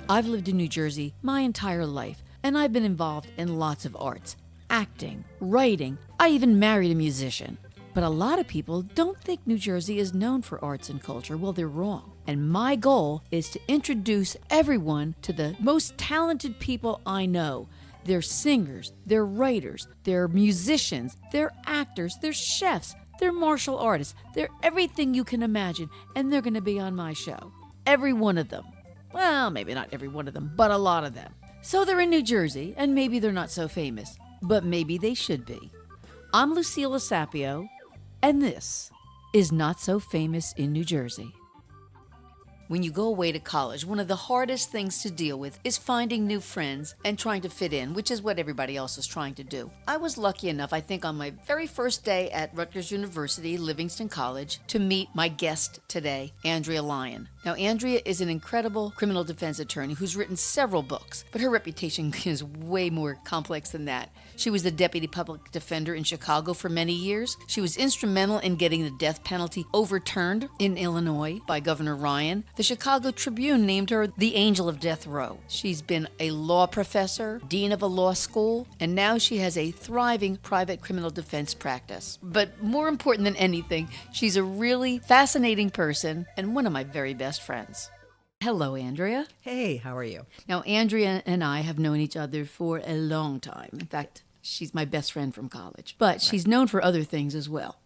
I've lived in New Jersey my entire life, and I've been involved in lots of arts, acting, writing. I even married a musician. But a lot of people don't think New Jersey is known for arts and culture. Well, they're wrong. And my goal is to introduce everyone to the most talented people I know. They're singers, they're writers, they're musicians, they're actors, they're chefs, they're martial artists, they're everything you can imagine, and they're going to be on my show. Every one of them. Well, maybe not every one of them, but a lot of them. So they're in New Jersey, and maybe they're not so famous, but maybe they should be. I'm Lucille Sapio, and this is Not So Famous in New Jersey. When you go away to college, one of the hardest things to deal with is finding new friends and trying to fit in, which is what everybody else is trying to do. I was lucky enough, I think on my very first day at Rutgers University, Livingston College, to meet my guest today, Andrea Lyon. Now, Andrea is an incredible criminal defense attorney who's written several books, but her reputation is way more complex than that. She was the deputy public defender in Chicago for many years. She was instrumental in getting the death penalty overturned in Illinois by Governor Ryan. The Chicago Tribune named her the Angel of Death Row. She's been a law professor, dean of a law school, and now she has a thriving private criminal defense practice. But more important than anything, she's a really fascinating person and one of my very best friends. Hello, Andrea. Hey, how are you? Now, Andrea and I have known each other for a long time. In fact, she's my best friend from college, but she's known for other things as well.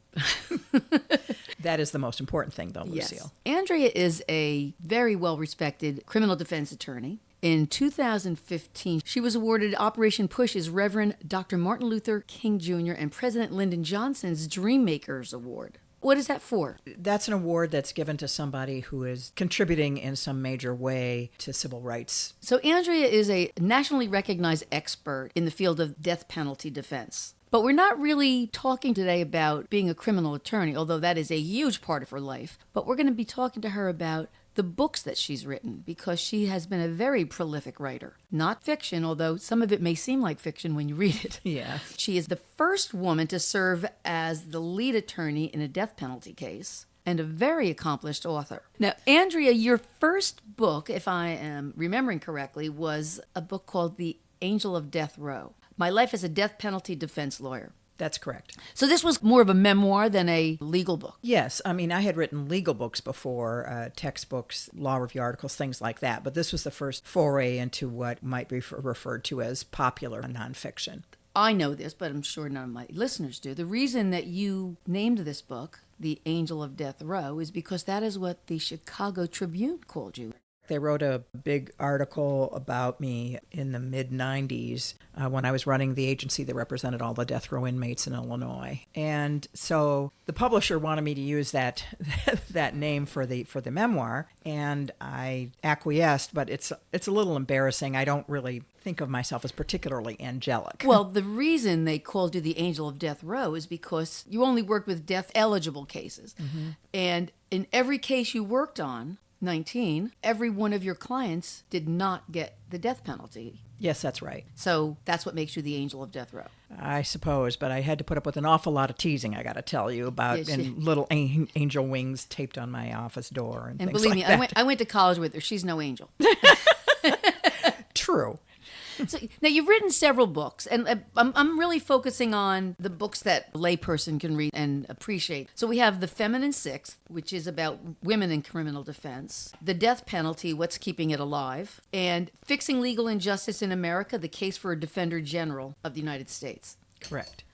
That is the most important thing, though, Lucille. Yes. Andrea is a very well-respected criminal defense attorney. In 2015, she was awarded Operation Push's Reverend Dr. Martin Luther King Jr. and President Lyndon Johnson's Dreammakers Award. What is that for? That's an award that's given to somebody who is contributing in some major way to civil rights. So Andrea is a nationally recognized expert in the field of death penalty defense. But we're not really talking today about being a criminal attorney, although that is a huge part of her life. But we're going to be talking to her about the books that she's written, because she has been a very prolific writer. Not fiction, although some of it may seem like fiction when you read it. Yeah. She is the first woman to serve as the lead attorney in a death penalty case, and a very accomplished author. Now, Andrea, your first book, if I am remembering correctly, was a book called The Angel of Death Row. My Life as a Death Penalty Defense Lawyer. That's correct. So this was more of a memoir than a legal book. Yes. I mean, I had written legal books before, textbooks, law review articles, things like that. But this was the first foray into what might be referred to as popular nonfiction. I know this, but I'm sure none of my listeners do. The reason that you named this book, The Angel of Death Row, is because that is what the Chicago Tribune called you. They wrote a big article about me in the mid-90s when I was running the agency that represented all the death row inmates in Illinois. And so the publisher wanted me to use that that name for the memoir, and I acquiesced, but it's a little embarrassing. I don't really think of myself as particularly angelic. Well, the reason they called you the Angel of Death Row is because you only worked with death-eligible cases. Mm-hmm. And in every case you worked on, 19, every one of your clients did not get the death penalty. Yes, that's right. So that's what makes you the Angel of Death Row. I suppose, but I had to put up with an awful lot of teasing, I got to tell you, about Yes, and little angel wings taped on my office door and things believe like me, that. I went to college with her. She's no angel. True. So now you've written several books, and I'm really focusing on the books that a layperson can read and appreciate. So we have The Feminine Sixth, which is about women in criminal defense, The Death Penalty, What's Keeping It Alive, and Fixing Legal Injustice in America, The Case for a Defender General of the United States. Correct.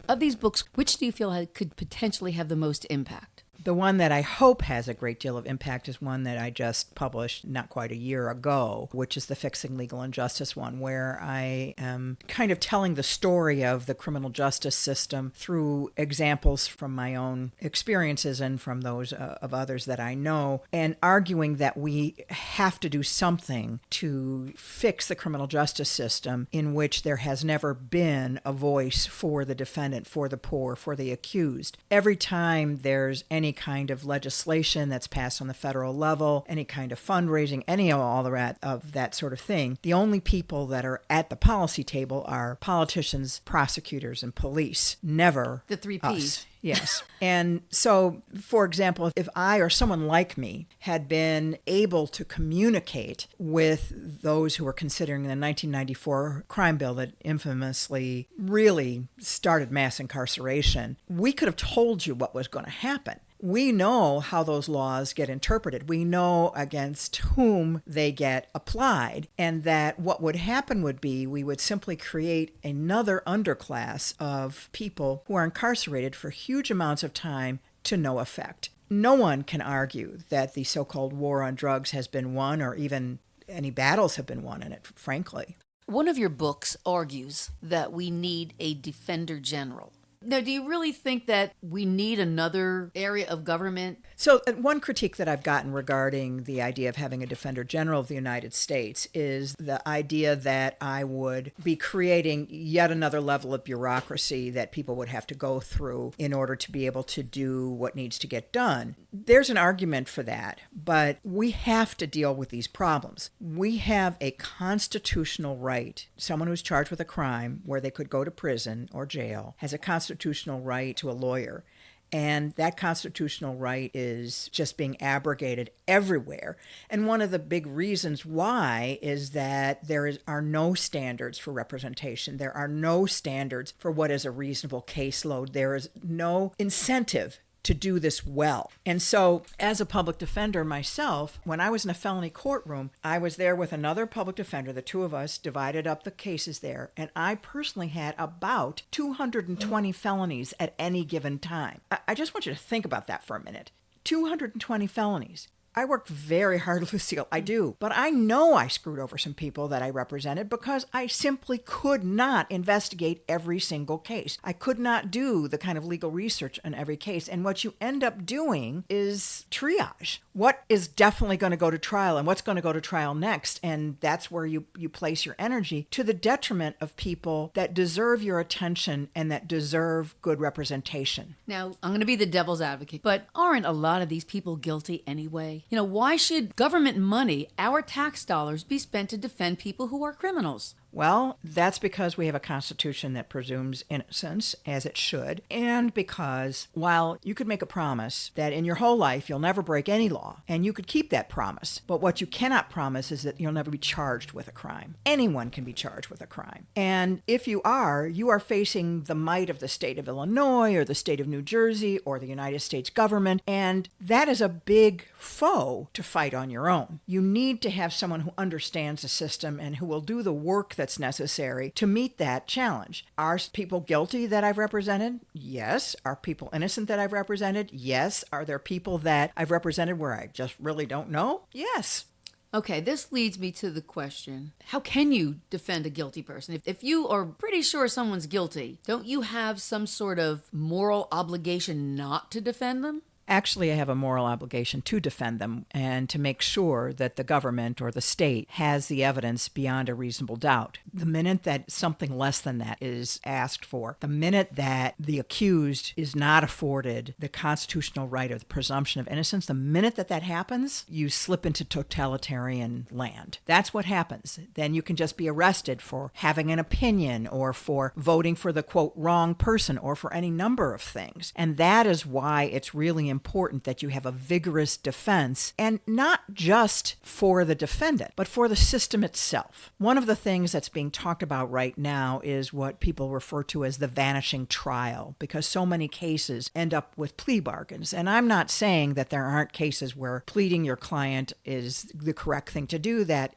Of these books, which do you feel could potentially have the most impact? The one that I hope has a great deal of impact is one that I just published not quite a year ago, which is the Fixing Legal Injustice one, where I am kind of telling the story of the criminal justice system through examples from my own experiences and from those of others that I know, and arguing that we have to do something to fix the criminal justice system in which there has never been a voice for the defendant, for the poor, for the accused. Every time there's any kind of legislation that's passed on the federal level, any kind of fundraising, any of all of that sort of thing, the only people that are at the policy table are politicians, prosecutors, and police. Never The three us. Ps. Yes. And so, for example, if I or someone like me had been able to communicate with those who were considering the 1994 crime bill that infamously really started mass incarceration, we could have told you what was going to happen. We know how those laws get interpreted. We know against whom they get applied, and that what would happen would be we would simply create another underclass of people who are incarcerated for huge amounts of time to no effect. No one can argue that the so-called war on drugs has been won, or even any battles have been won in it, frankly. One of your books argues that we need a defender general. Now, do you really think that we need another area of government? So one critique that I've gotten regarding the idea of having a Defender General of the United States is the idea that I would be creating yet another level of bureaucracy that people would have to go through in order to be able to do what needs to get done. There's an argument for that, but we have to deal with these problems. We have a constitutional right. Someone who's charged with a crime where they could go to prison or jail has a constitutional right to a lawyer. And that constitutional right is just being abrogated everywhere. And one of the big reasons why is that are no standards for representation. There are no standards for what is a reasonable caseload. There is no incentive to do this well. And so as a public defender myself, when I was in a felony courtroom, I was there with another public defender. The two of us divided up the cases there. And I personally had about 220 felonies at any given time. I just want you to think about that for a minute. 220 felonies. I work very hard, Lucille. I do. But I know I screwed over some people that I represented because I simply could not investigate every single case. I could not do the kind of legal research on every case. And what you end up doing is triage. What is definitely going to go to trial and what's going to go to trial next? And that's where you place your energy, to the detriment of people that deserve your attention and that deserve good representation. Now, I'm going to be the devil's advocate, but aren't a lot of these people guilty anyway? Why should government money, our tax dollars, be spent to defend people who are criminals? Well, that's because we have a constitution that presumes innocence, as it should, and because while you could make a promise that in your whole life you'll never break any law, and you could keep that promise, but what you cannot promise is that you'll never be charged with a crime. Anyone can be charged with a crime. And if you are facing the might of the state of Illinois or the state of New Jersey or the United States government, and that is a big foe to fight on your own. You need to have someone who understands the system and who will do the work that's necessary to meet that challenge. Are people guilty that I've represented? Yes. Are people innocent that I've represented? Yes. Are there people that I've represented where I just really don't know? Yes. Okay, this leads me to the question, how can you defend a guilty person? If you are pretty sure someone's guilty, don't you have some sort of moral obligation not to defend them? Actually, I have a moral obligation to defend them and to make sure that the government or the state has the evidence beyond a reasonable doubt. The minute that something less than that is asked for, the minute that the accused is not afforded the constitutional right of the presumption of innocence, the minute that that happens, you slip into totalitarian land. That's what happens. Then you can just be arrested for having an opinion or for voting for the, quote, wrong person or for any number of things. And that is why it's really important that you have a vigorous defense, and not just for the defendant, but for the system itself. One of the things that's being talked about right now is what people refer to as the vanishing trial, because so many cases end up with plea bargains. And I'm not saying that there aren't cases where pleading your client is the correct thing to do. That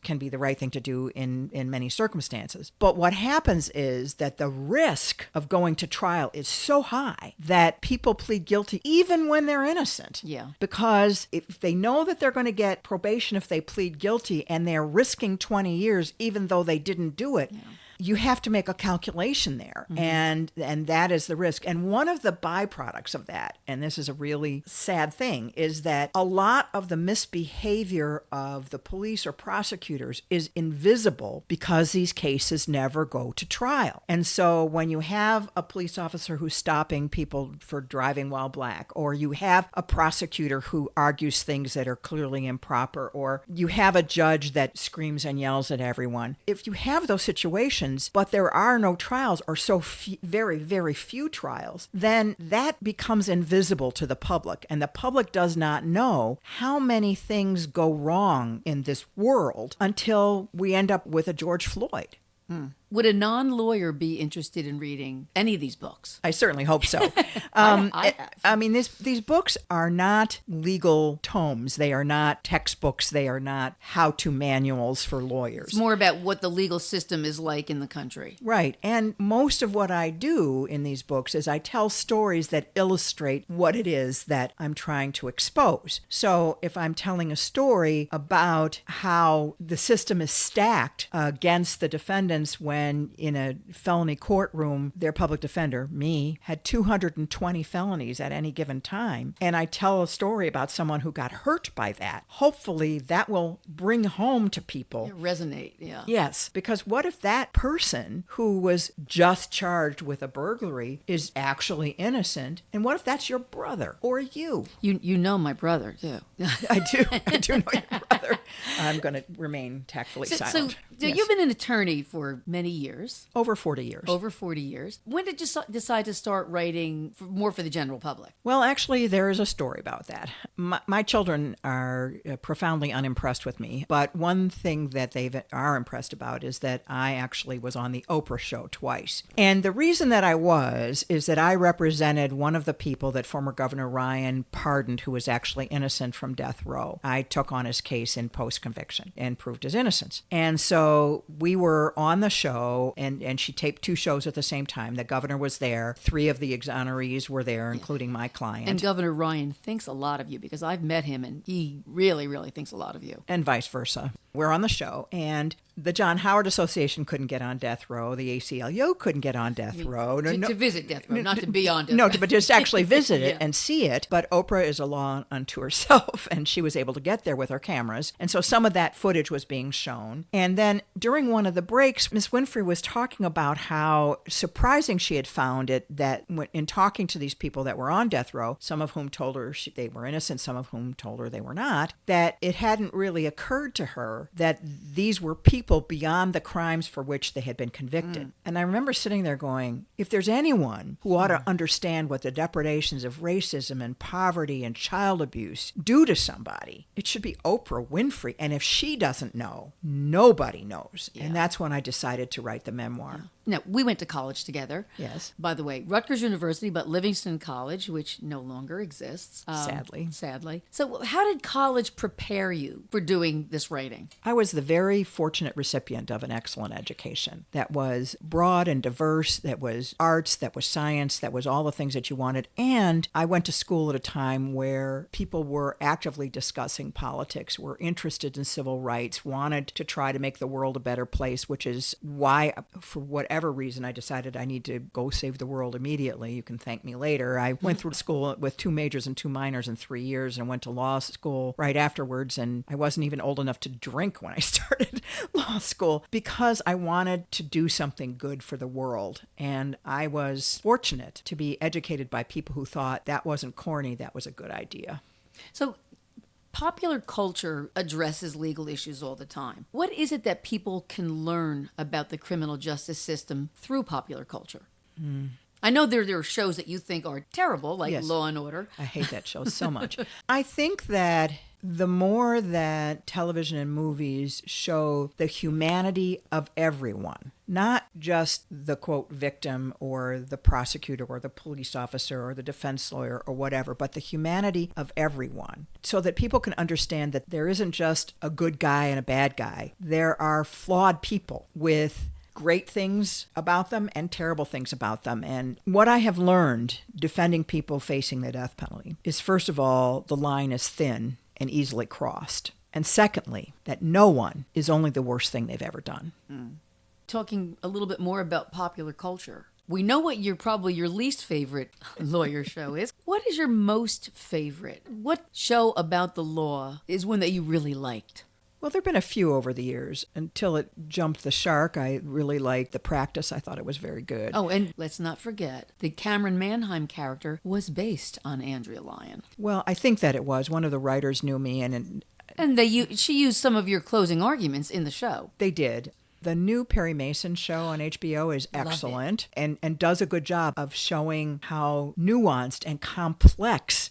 can be the right thing to do in many circumstances. But what happens is that the risk of going to trial is so high that people plead guilty even when they're innocent. Yeah. Because if they know that they're going to get probation if they plead guilty and they're risking 20 years even though they didn't do it, you have to make a calculation there. And that is the risk. And one of the byproducts of that, and this is a really sad thing, is that a lot of the misbehavior of the police or prosecutors is invisible because these cases never go to trial. And so when you have a police officer who's stopping people for driving while black, or you have a prosecutor who argues things that are clearly improper, or you have a judge that screams and yells at everyone, if you have those situations, convictions, but there are no trials or very, very few trials, then that becomes invisible to the public. And the public does not know how many things go wrong in this world until we end up with a George Floyd. Would a non-lawyer be interested in reading any of these books? I certainly hope so. I have. I mean, these books are not legal tomes. They are not textbooks. They are not how-to manuals for lawyers. It's more about what the legal system is like in the country. Right. And most of what I do in these books is I tell stories that illustrate what it is that I'm trying to expose. So if I'm telling a story about how the system is stacked against the defendants when in a felony courtroom, their public defender, me, had 220 felonies at any given time, and I tell a story about someone who got hurt by that, hopefully that will bring home to people. Resonate, yeah. Yes, because what if that person who was just charged with a burglary is actually innocent? And what if that's your brother or you? You know my brother, too. I do know your brother. I'm going to remain tactfully silent. So Yes. you've been an attorney for many years. Over 40 years. Over 40 years. When did you decide to start writing more for the general public? Well, actually, there is a story about that. My children are profoundly unimpressed with me, but one thing that they are impressed about is that I actually was on the Oprah show twice. And the reason that I was is that I represented one of the people that former Governor Ryan pardoned who was actually innocent from death row. I took on his case in post-conviction and proved his innocence. And so we were on the show, and she taped 2 shows at the same time. The governor was there. 3 of the exonerees were there, including my client. And Governor Ryan thinks a lot of you because I've met him and he really, really thinks a lot of you. And vice versa. We're on the show, and the John Howard Association couldn't get on death row. The ACLU couldn't get on death row. To visit death row, not to be on death row. No, but just actually visit it Yeah. and see it. But Oprah is a law unto herself, and she was able to get there with her cameras. And so some of that footage was being shown. And then during one of the breaks, Miss Winfrey was talking about how surprising she had found it that in talking to these people that were on death row, some of whom told her they were innocent, some of whom told her they were not, that it hadn't really occurred to her that these were people beyond the crimes for which they had been convicted. And I remember sitting there going, if there's anyone who ought to understand what the depredations of racism and poverty and child abuse do to somebody, it should be Oprah Winfrey. And if she doesn't know, nobody knows. Yeah. And that's when I decided to write the memoir. Now, we went to college together. Yes. By the way, Rutgers University, but Livingston College, which no longer exists. Sadly. Sadly. So how did college prepare you for doing this writing? I was the very fortunate recipient of an excellent education that was broad and diverse, that was arts, that was science, that was all the things that you wanted. And I went to school at a time where people were actively discussing politics, were interested in civil rights, wanted to try to make the world a better place, which is why, for whatever reason, I decided I need to go save the world immediately. You can thank me later. I went through school with 2 majors and 2 minors in 3 years and went to law school right afterwards. And I wasn't even old enough to drink when I started law school because I wanted to do something good for the world. And I was fortunate to be educated by people who thought that wasn't corny, that was a good idea. So popular culture addresses legal issues all the time. What is it that people can learn about the criminal justice system through popular culture? I know there are shows that you think are terrible, like Yes. Law and Order. I hate that show so much. I think that the more that television and movies show the humanity of everyone, not just the, quote, victim or the prosecutor or the police officer or the defense lawyer or whatever, but the humanity of everyone, so that people can understand that there isn't just a good guy and a bad guy. There are flawed people with great things about them and terrible things about them. And what I have learned defending people facing the death penalty is, first of all, the line is thin and easily crossed. And secondly, that no one is only the worst thing they've ever done. Talking a little bit more about popular culture. We know what probably your least favorite lawyer show is. What is your most favorite? What show about the law is one that you really liked? Well, there have been a few over the years. Until it jumped the shark, I really liked The Practice. I thought it was very good. Oh, and let's not forget, the Cameron Manheim character was based on Andrea Lyon. Well, I think that it was. One of the writers knew me, and And she used some of your closing arguments in the show. they did. The new Perry Mason show on HBO is excellent and does a good job of showing how nuanced and complex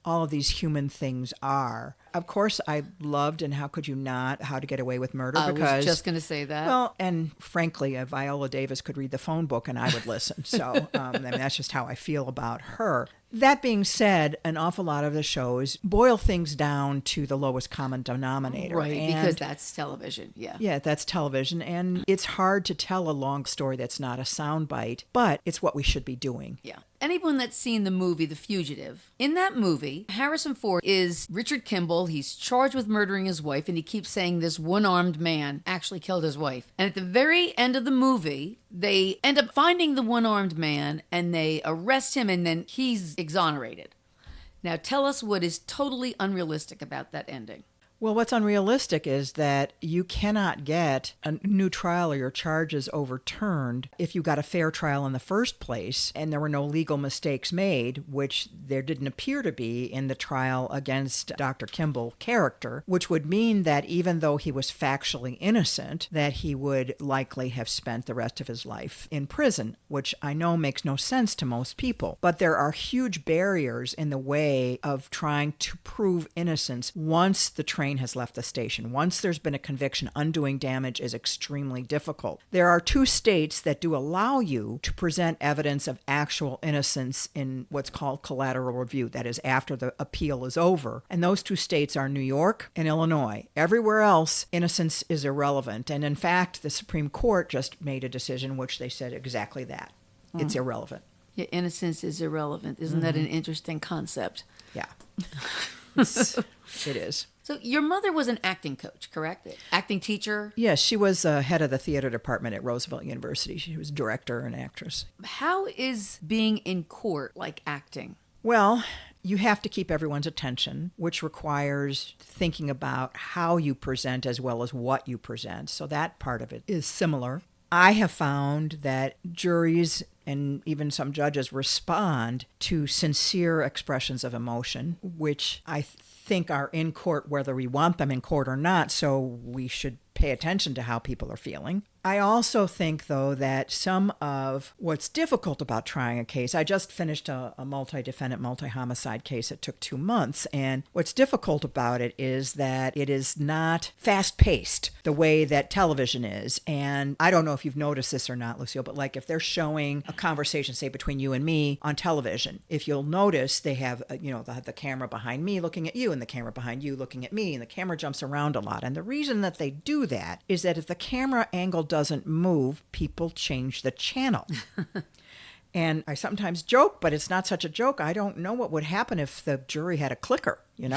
all of these human things are. Of course, I loved, and how could you not, How to Get Away with Murder, because I was just going to say that. Well, and frankly, Viola Davis could read the phone book and I would listen. So I mean, that's just how I feel about her. That being said, an awful lot of the shows boil things down to the lowest common denominator. Right, because that's television, yeah. Yeah, that's television, and it's hard to tell a long story that's not a soundbite, but it's what we should be doing. Yeah. Anyone that's seen the movie The Fugitive, in that movie, Harrison Ford is Richard Kimball. He's charged with murdering his wife, and he keeps saying this one-armed man actually killed his wife. And at the very end of the movie, they end up finding the one-armed man, and they arrest him, and then he's exonerated. Now, tell us what is totally unrealistic about that ending. Well, what's unrealistic is that you cannot get a new trial or your charges overturned if you got a fair trial in the first place and there were no legal mistakes made, which there didn't appear to be in the trial against Dr. Kimball character, which would mean that even though he was factually innocent, that he would likely have spent the rest of his life in prison, which I know makes no sense to most people. But there are huge barriers in the way of trying to prove innocence once the train has left the station. Once there's been a conviction, undoing damage is extremely difficult. There are 2 states that do allow you to present evidence of actual innocence in what's called collateral review, that is after the appeal is over. And those 2 states are New York and Illinois. Everywhere else, innocence is irrelevant. And in fact, the Supreme Court just made a decision which they said exactly that. It's irrelevant. Yeah, innocence is irrelevant. Isn't that an interesting concept? Yeah. It is. So your mother was an acting coach, correct? Acting teacher? Yes, she was head of the theater department at Roosevelt University. She was director and actress. How is being in court like acting? Well, you have to keep everyone's attention, which requires thinking about how you present as well as what you present. So that part of it is similar. I have found that juries and even some judges respond to sincere expressions of emotion, which I think are in court whether we want them in court or not, so we should pay attention to how people are feeling. I also think, though, that some of what's difficult about trying a case, I just finished a multi-defendant, multi-homicide case that took 2 months, and what's difficult about it is that it is not fast-paced the way that television is. And I don't know if you've noticed this or not, Lucille, but like if they're showing a conversation, say, between you and me on television, if you'll notice, they have, they'll have the camera behind me looking at you and the camera behind you looking at me, and the camera jumps around a lot. And the reason that they do that is that if the camera angle doesn't move, people change the channel. And I sometimes joke, but it's not such a joke. I don't know what would happen if the jury had a clicker, You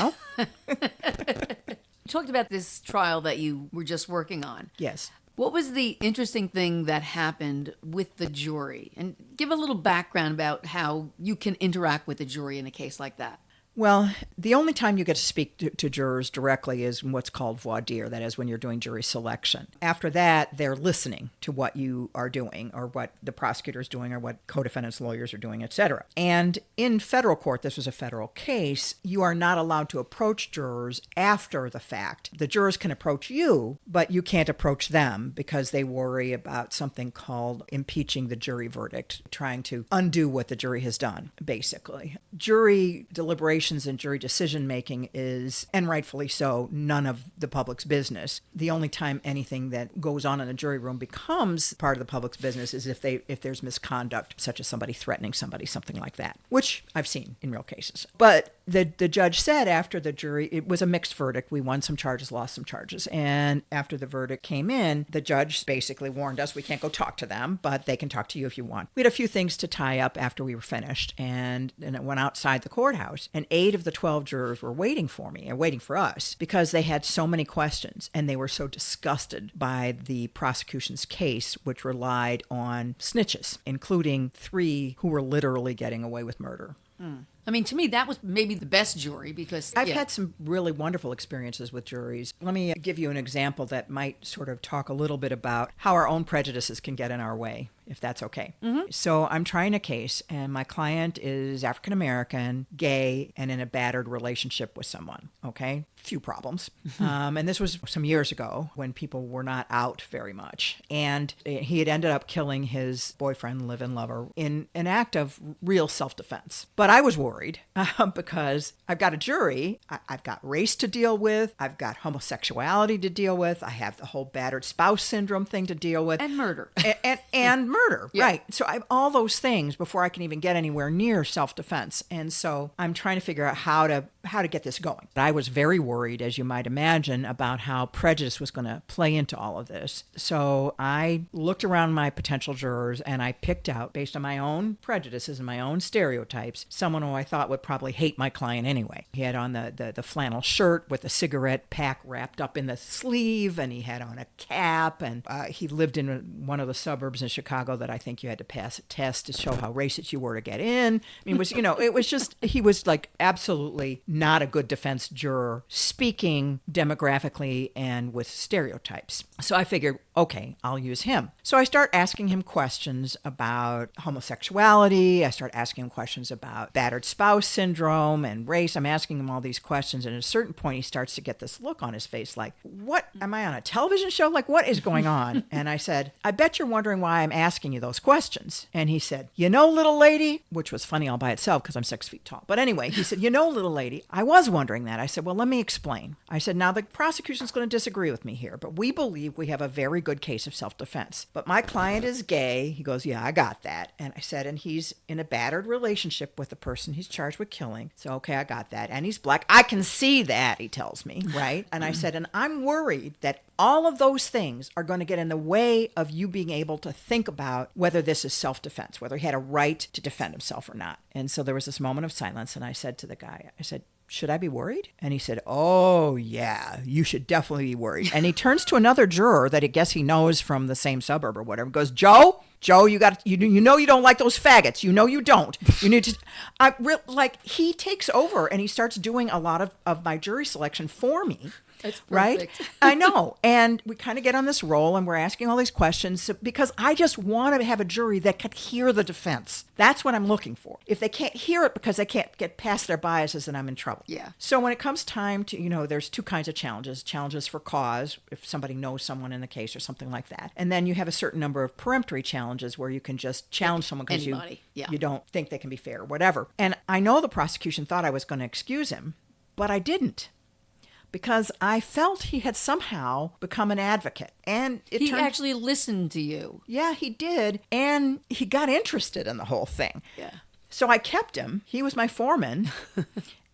talked about this trial that you were just working on. Yes. What was the interesting thing that happened with the jury? And give a little background about how you can interact with the jury in a case like that. Well, the only time you get to speak to jurors directly is in what's called voir dire, that is when you're doing jury selection. After that, they're listening to what you are doing or what the prosecutor's doing or what co-defendants' lawyers are doing, etc. And in federal court, this was a federal case, you are not allowed to approach jurors after the fact. The jurors can approach you, but you can't approach them because they worry about something called impeaching the jury verdict, trying to undo what the jury has done, basically. Jury deliberation and jury decision making is, and rightfully so, none of the public's business. The only time anything that goes on in a jury room becomes part of the public's business is if there's misconduct, such as somebody threatening somebody, something like that, which I've seen in real cases. But the judge said after the jury, it was a mixed verdict. We won some charges, lost some charges. And after the verdict came in, the judge basically warned us, we can't go talk to them, but they can talk to you if you want. We had a few things to tie up after we were finished, and it went outside the courthouse. And 8 of the 12 jurors were waiting for me and waiting for us because they had so many questions and they were so disgusted by the prosecution's case, which relied on snitches, including 3 who were literally getting away with murder. I mean, to me, that was maybe the best jury because I've had some really wonderful experiences with juries. Let me give you an example that might sort of talk a little bit about how our own prejudices can get in our way. if that's okay. So I'm trying a case, and my client is African American, gay, and in a battered relationship with someone. Okay, few problems. And this was some years ago when people were not out very much. And he had ended up killing his boyfriend, live-in lover, in an act of real self-defense. But I was worried because I've got a jury, I've got race to deal with, I've got homosexuality to deal with, I have the whole battered spouse syndrome thing to deal with. And murder. And murder, Yeah. right. So I have all those things before I can even get anywhere near self-defense. And so I'm trying to figure out how to get this going. I was very worried, as you might imagine, about how prejudice was going to play into all of this. So I looked around my potential jurors and I picked out, based on my own prejudices and my own stereotypes, someone who I thought would probably hate my client anyway. He had on the flannel shirt with a cigarette pack wrapped up in the sleeve, and he had on a cap, and he lived in one of the suburbs in Chicago that I think you had to pass a test to show how racist you were to get in. I mean, it was just, he was like absolutely not a good defense juror, speaking demographically and with stereotypes. So I figured, okay, I'll use him. So I start asking him questions about homosexuality. I start asking him questions about battered spouse syndrome and race. I'm asking him all these questions. And at a certain point, he starts to get this look on his face like, what, am I on a television show? Like, what is going on? And I said, I bet you're wondering why I'm asking you those questions. And he said, little lady, which was funny all by itself because I'm 6 feet tall. But anyway, he said, little lady, I was wondering that. I said, well, let me explain. I said, now the prosecution's going to disagree with me here, but we believe we have a very good case of self-defense. But my client is gay. He goes, yeah, I got that. And I said, and he's in a battered relationship with the person he's charged with killing. So, okay, I got that. And he's black. I can see that, he tells me, right? And I said, and I'm worried that all of those things are going to get in the way of you being able to think about whether this is self-defense, whether he had a right to defend himself or not. And so there was this moment of silence, and I said to the guy, I said, should I be worried? And he said, oh, yeah, you should definitely be worried. And he turns to another juror that I guess he knows from the same suburb or whatever, goes, Joe, you don't like those faggots. You don't. You need to, he takes over and he starts doing a lot of my jury selection for me. That's perfect. Right? I know. And we kind of get on this roll and we're asking all these questions because I just want to have a jury that could hear the defense. That's what I'm looking for. If they can't hear it because they can't get past their biases, then I'm in trouble. Yeah. So when it comes time to, there's two kinds of challenges. Challenges for cause, if somebody knows someone in the case or something like that. And then you have a certain number of peremptory challenges where you can just challenge someone because you don't think they can be fair or whatever. And I know the prosecution thought I was going to excuse him, but I didn't. Because I felt he had somehow become an advocate. And he actually listened to you. Yeah, he did. And he got interested in the whole thing. Yeah. So I kept him. He was my foreman.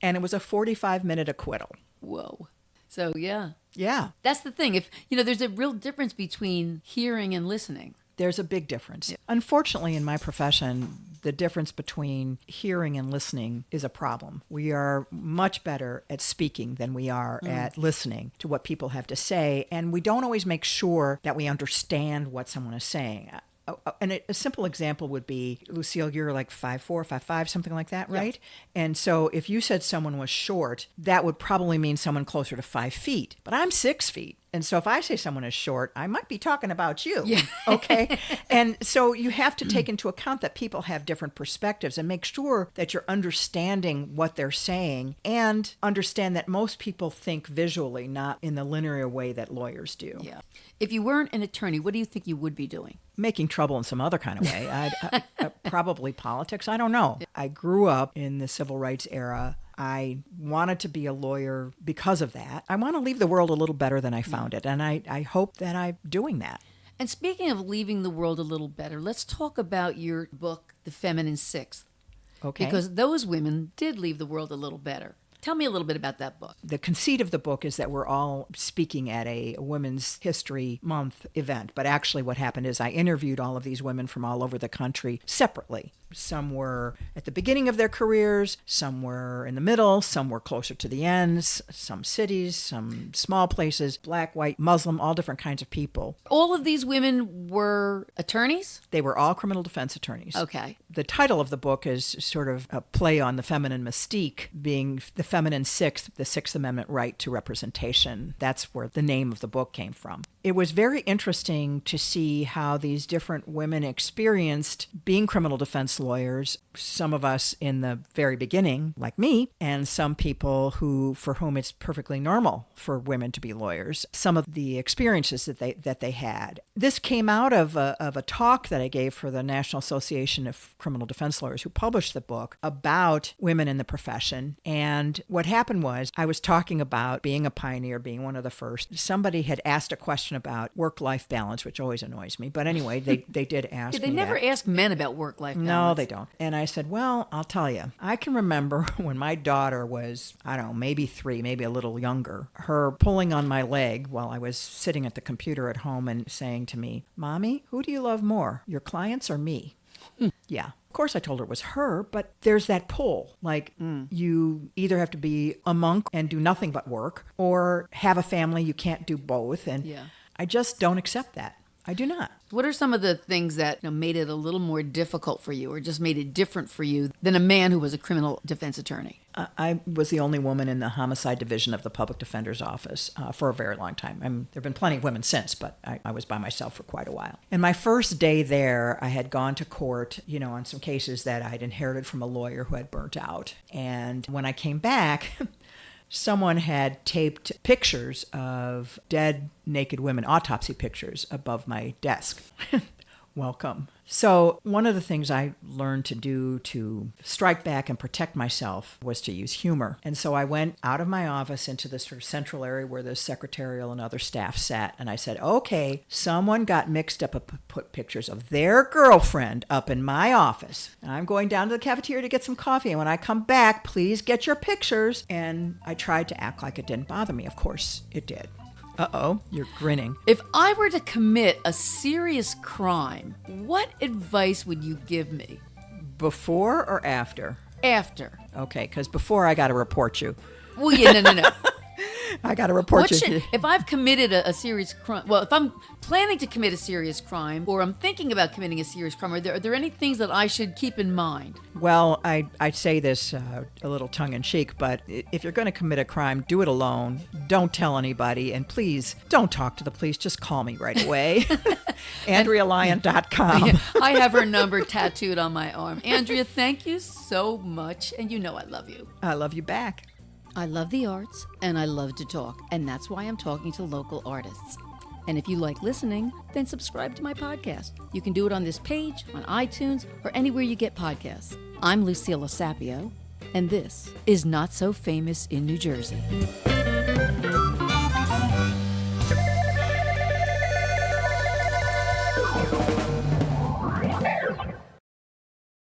And it was a 45-minute acquittal. Whoa. So, yeah. Yeah. That's the thing. If there's a real difference between hearing and listening. There's a big difference. Yeah. Unfortunately, in my profession, the difference between hearing and listening is a problem. We are much better at speaking than we are at listening to what people have to say, and we don't always make sure that we understand what someone is saying. And a simple example would be, Lucille, you're like 5'4", 5'5", something like that, right? Yeah. And so if you said someone was short, that would probably mean someone closer to 5 feet. But I'm 6 feet. And so if I say someone is short, I might be talking about you. Yeah. Okay. And so you have to take into account that people have different perspectives and make sure that you're understanding what they're saying and understand that most people think visually, not in the linear way that lawyers do. Yeah. If you weren't an attorney, what do you think you would be doing? Making trouble in some other kind of way. Probably politics. I don't know. I grew up in the civil rights era. I wanted to be a lawyer because of that. I want to leave the world a little better than I found it, and I hope that I'm doing that. And speaking of leaving the world a little better, let's talk about your book, The Feminine Sixth. Okay. Because those women did leave the world a little better. Tell me a little bit about that book. The conceit of the book is that we're all speaking at a Women's History Month event. But actually what happened is I interviewed all of these women from all over the country separately. Some were at the beginning of their careers, some were in the middle, some were closer to the ends, some cities, some small places, black, white, Muslim, all different kinds of people. All of these women were attorneys? They were all criminal defense attorneys. Okay. The title of the book is sort of a play on the feminine mystique, being the feminine sixth, the Sixth Amendment right to representation. That's where the name of the book came from. It was very interesting to see how these different women experienced being criminal defense lawyers. Some of us in the very beginning, like me, and some people for whom it's perfectly normal for women to be lawyers. Some of the experiences that they had. This came out of a talk that I gave for the National Association of Criminal Defense Lawyers, who published the book, about women in the profession. And what happened was, I was talking about being a pioneer, being one of the first. Somebody had asked a question about work-life balance, which always annoys me. But anyway, they did ask me They never that. ask men about work-life balance. No, they don't. And I said, well, I'll tell you. I can remember when my daughter was, I don't know, maybe 3, maybe a little younger, her pulling on my leg while I was sitting at the computer at home and saying to me, Mommy, who do you love more, your clients or me? Yeah. Of course, I told her it was her, but there's that pull. Like, you either have to be a monk and do nothing but work, or have a family. You can't do both. And I just don't accept that. I do not. What are some of the things that made it a little more difficult for you, or just made it different for you than a man who was a criminal defense attorney? I was the only woman in the homicide division of the public defender's office for a very long time. There have been plenty of women since, but I was by myself for quite a while. And my first day there, I had gone to court, on some cases that I'd inherited from a lawyer who had burnt out. And when I came back, someone had taped pictures of dead, naked women, autopsy pictures, above my desk. Welcome. So one of the things I learned to do to strike back and protect myself was to use humor. And so I went out of my office into the sort of central area where the secretarial and other staff sat. And I said, okay, someone got mixed up and put pictures of their girlfriend up in my office. And I'm going down to the cafeteria to get some coffee. And when I come back, please get your pictures. And I tried to act like it didn't bother me. Of course, it did. Uh-oh, you're grinning. If I were to commit a serious crime, what advice would you give me? Before or after? After. Okay, because before I got to report you. Well, yeah, no. I got to report you. If I've committed a serious crime, well, if I'm planning to commit a serious crime, or I'm thinking about committing a serious crime, are there any things that I should keep in mind? Well, I say this a little tongue-in-cheek, but if you're going to commit a crime, do it alone. Don't tell anybody, and please don't talk to the police. Just call me right away. AndreaLyon.com. I have her number tattooed on my arm. Andrea, thank you so much, and I love you. I love you back. I love the arts, and I love to talk, and that's why I'm talking to local artists. And if you like listening, then subscribe to my podcast. You can do it on this page, on iTunes, or anywhere you get podcasts. I'm Lucilla Sapio, and this is Not So Famous in New Jersey.